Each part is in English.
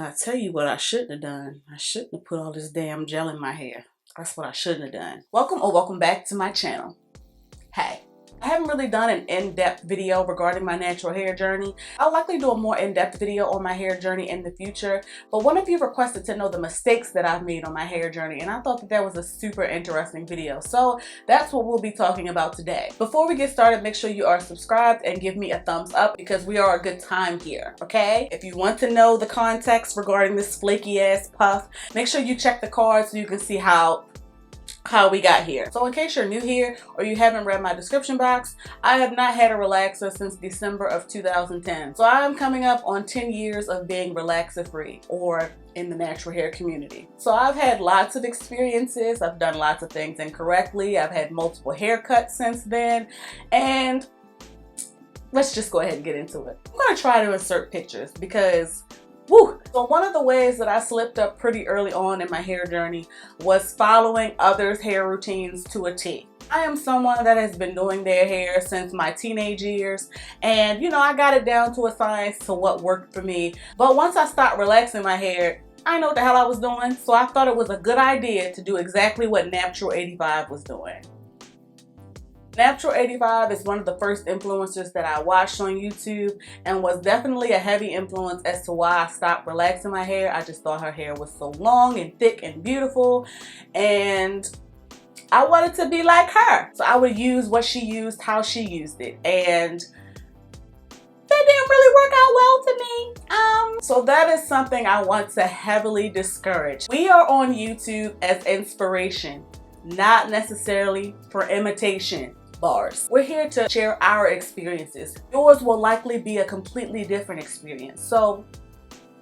I tell you what I shouldn't have done. I shouldn't have put all this damn gel in my hair. That's what I shouldn't have done. Welcome back to my channel. Hey. I haven't really done an in-depth video regarding my natural hair journey. I'll likely do a more in-depth video on my hair journey in the future, but one of you requested to know the mistakes that I've made on my hair journey, and I thought that was a super interesting video. So that's what we'll be talking about today. Before we get started, make sure you are subscribed and give me a thumbs up because we are a good time here, okay? If you want to know the context regarding this flaky ass puff, make sure you check the card so you can see how we got here. So in case you're new here or you haven't read my description box, I have not had a relaxer since December of 2010. So I am coming up on 10 years of being relaxer free, or in the natural hair community. So I've had lots of experiences. I've done lots of things incorrectly. I've had multiple haircuts since then, and let's just go ahead and get into it. I'm gonna try to insert pictures because woo! So one of the ways that I slipped up pretty early on in my hair journey was following others' hair routines to a T. I am someone that has been doing their hair since my teenage years, and I got it down to a science to what worked for me. But once I stopped relaxing my hair, I didn't know what the hell I was doing, so I thought it was a good idea to do exactly what Natural 85 was doing. Natural 85 is one of the first influencers that I watched on YouTube and was definitely a heavy influence as to why I stopped relaxing my hair. I just thought her hair was so long and thick and beautiful, and I wanted to be like her. So I would use what she used, how she used it, and that didn't really work out well to me. So that is something I want to heavily discourage. We are on YouTube as inspiration, not necessarily for imitation. Bars. We're here to share our experiences. Yours will likely be a completely different experience. So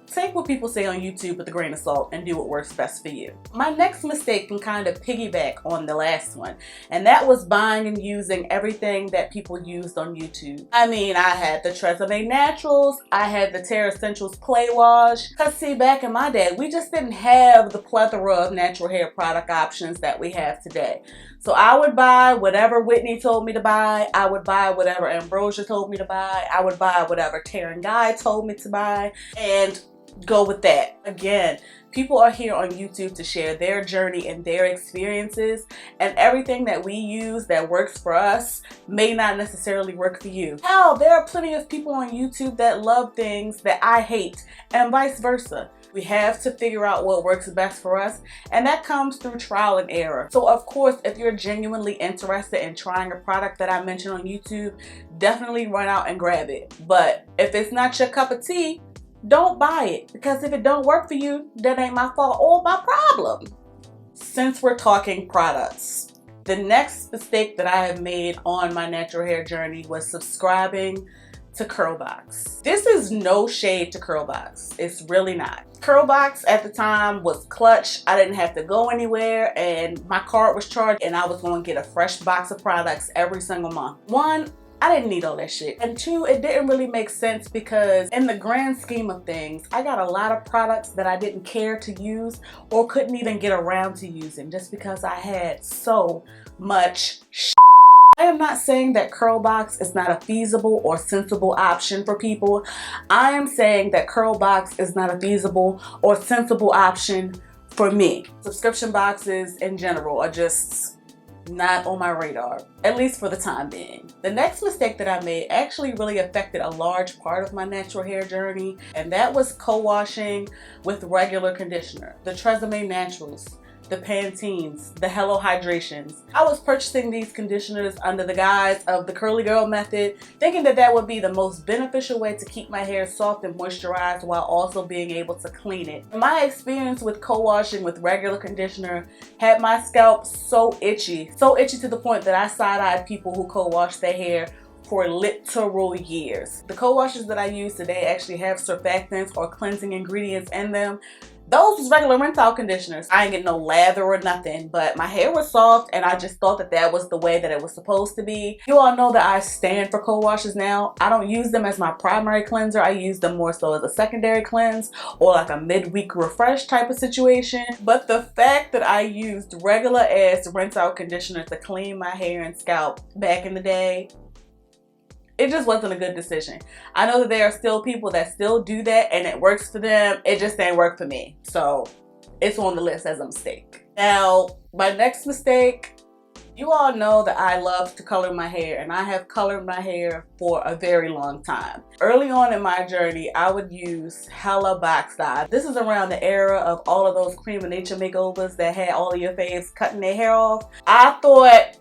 take what people say on YouTube with a grain of salt and do what works best for you. My next mistake can kind of piggyback on the last one, and that was buying and using everything that people used on YouTube. I mean, I had the TressesOf Naturals, I had the Terra Essentials Clay Wash, because see, back in my day, we just didn't have the plethora of natural hair product options that we have today. So I would buy whatever Whitney told me to buy, I would buy whatever Ambrosia told me to buy, I would buy whatever Taryn Guy told me to buy, and go with that. Again, people are here on YouTube to share their journey and their experiences, and everything that we use that works for us may not necessarily work for you. Hell, there are plenty of people on YouTube that love things that I hate, and vice versa. We have to figure out what works best for us, and that comes through trial and error. So of course, if you're genuinely interested in trying a product that I mentioned on YouTube, definitely run out and grab it. But if it's not your cup of tea, don't buy it, because if it don't work for you, that ain't my fault or my problem. Since we're talking products, the next mistake that I have made on my natural hair journey was subscribing to Curlbox. This is no shade to Curlbox. It's really not. Curlbox at the time was clutch. I didn't have to go anywhere, and my card was charged, and I was going to get a fresh box of products every single month. One, I didn't need all that shit. And two, it didn't really make sense because in the grand scheme of things, I got a lot of products that I didn't care to use or couldn't even get around to using just because I had so much shit. I am not saying that Curlbox is not a feasible or sensible option for people. I am saying that Curlbox is not a feasible or sensible option for me. Subscription boxes in general are just not on my radar, at least for the time being. The next mistake that I made actually really affected a large part of my natural hair journey, and that was co-washing with regular conditioner. The TressesOf Naturals, the Pantenes, the Hello Hydrations. I was purchasing these conditioners under the guise of the curly girl method, thinking that that would be the most beneficial way to keep my hair soft and moisturized while also being able to clean it. My experience with co-washing with regular conditioner had my scalp so itchy to the point that I side-eyed people who co-wash their hair for literal years. The co-washes that I use today actually have surfactants or cleansing ingredients in them. Those was regular rinse-out conditioners. I ain't get no lather or nothing, but my hair was soft, and I just thought that that was the way that it was supposed to be. You all know that I stand for co-washes now. I don't use them as my primary cleanser. I use them more so as a secondary cleanse or like a midweek refresh type of situation. But the fact that I used regular ass rinse-out conditioner to clean my hair and scalp back in the day, it just wasn't a good decision. I know that there are still people that still do that and it works for them. It just didn't work for me. So it's on the list as a mistake. Now, my next mistake, you all know that I love to color my hair, and I have colored my hair for a very long time. Early on in my journey, I would use hella box dye. This is around the era of all of those Cream of Nature makeovers that had all of your faves cutting their hair off. I thought,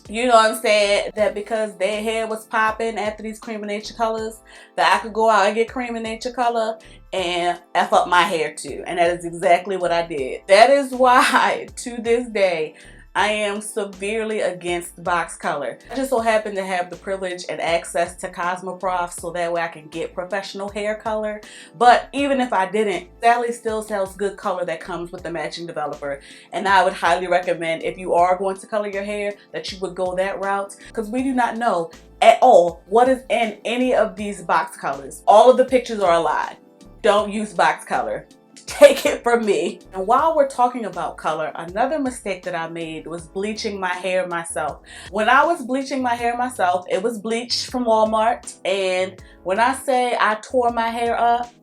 you know what I'm saying, that because their hair was popping after these Cream of Nature colors, that I could go out and get Cream of Nature color and F up my hair too. And that is exactly what I did. That is why, to this day, I am severely against box color. I just so happen to have the privilege and access to Cosmoprof, so that way I can get professional hair color. But even if I didn't, Sally still sells good color that comes with the matching developer. And I would highly recommend, if you are going to color your hair, that you would go that route, because we do not know at all what is in any of these box colors. All of the pictures are a lie. Don't use box color. Take it from me. And while we're talking about color, another mistake that I made was bleaching my hair myself. When I was bleaching my hair myself, it was bleach from Walmart. And when I say I tore my hair up,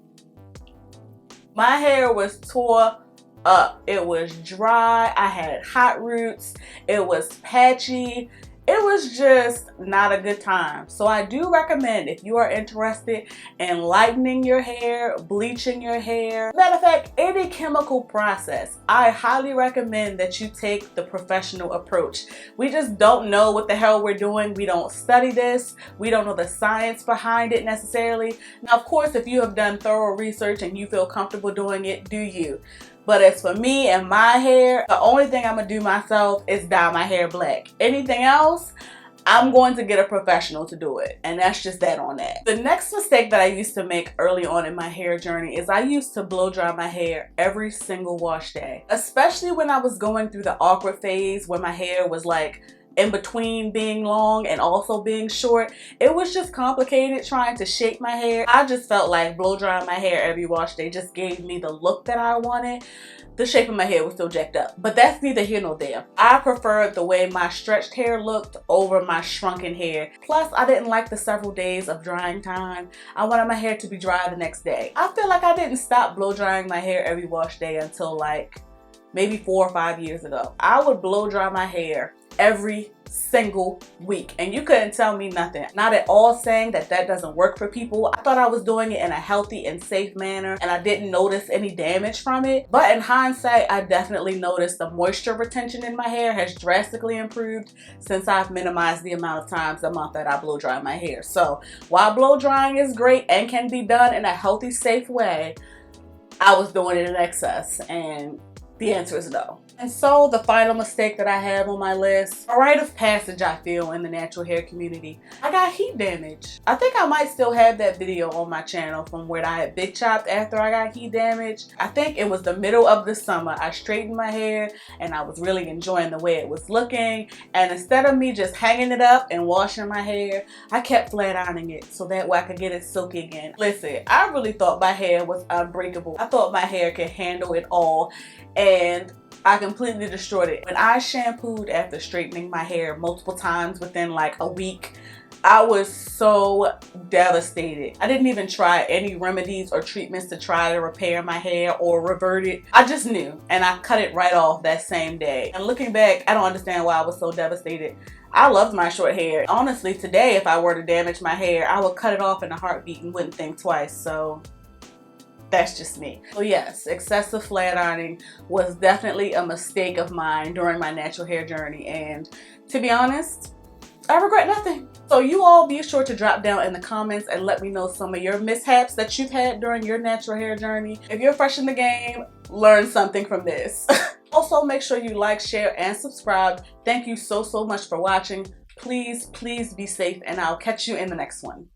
my hair was tore up. It was dry. I had hot roots. It was patchy. It was just not a good time. So I do recommend, if you are interested in lightening your hair, bleaching your hair, matter of fact, any chemical process, I highly recommend that you take the professional approach. We just don't know what the hell we're doing. We don't study this. We don't know the science behind it necessarily. Now, of course, if you have done thorough research and you feel comfortable doing it, do you. But as for me and my hair, the only thing I'm gonna do myself is dye my hair black. Anything else, I'm going to get a professional to do it. And that's just that on that. The next mistake that I used to make early on in my hair journey is I used to blow dry my hair every single wash day. Especially when I was going through the awkward phase where my hair was like in between being long and also being short. It was just complicated trying to shape my hair. I just felt like blow drying my hair every wash day just gave me the look that I wanted. The shape of my hair was still jacked up, but that's neither here nor there. I preferred the way my stretched hair looked over my shrunken hair. Plus, I didn't like the several days of drying time. I wanted my hair to be dry the next day. I feel like I didn't stop blow drying my hair every wash day until like maybe 4 or 5 years ago. I would blow dry my hair every single week, and you couldn't tell me nothing. Not at all saying that that doesn't work for people. I thought I was doing it in a healthy and safe manner, and I didn't notice any damage from it. But in hindsight, I definitely noticed the moisture retention in my hair has drastically improved since I've minimized the amount of times a month that I blow dry my hair. So while blow drying is great and can be done in a healthy, safe way, I was doing it in excess, and the answer is no. And so the final mistake that I have on my list, a rite of passage I feel in the natural hair community, I got heat damage. I think I might still have that video on my channel from where I had big chopped after I got heat damage. I think it was the middle of the summer. I straightened my hair and I was really enjoying the way it was looking. And instead of me just hanging it up and washing my hair, I kept flat ironing it so that way I could get it silky again. Listen, I really thought my hair was unbreakable. I thought my hair could handle it all, and I completely destroyed it. When I shampooed after straightening my hair multiple times within like a week, I was so devastated. I didn't even try any remedies or treatments to try to repair my hair or revert it. I just knew, and I cut it right off that same day. And looking back, I don't understand why I was so devastated. I loved my short hair. Honestly, today, if I were to damage my hair, I would cut it off in a heartbeat and wouldn't think twice. So that's just me. So yes, excessive flat ironing was definitely a mistake of mine during my natural hair journey, and to be honest, I regret nothing. So you all be sure to drop down in the comments and let me know some of your mishaps that you've had during your natural hair journey. If you're fresh in the game, learn something from this. Also, make sure you like, share, and subscribe. Thank you so much for watching. Please be safe, and I'll catch you in the next one.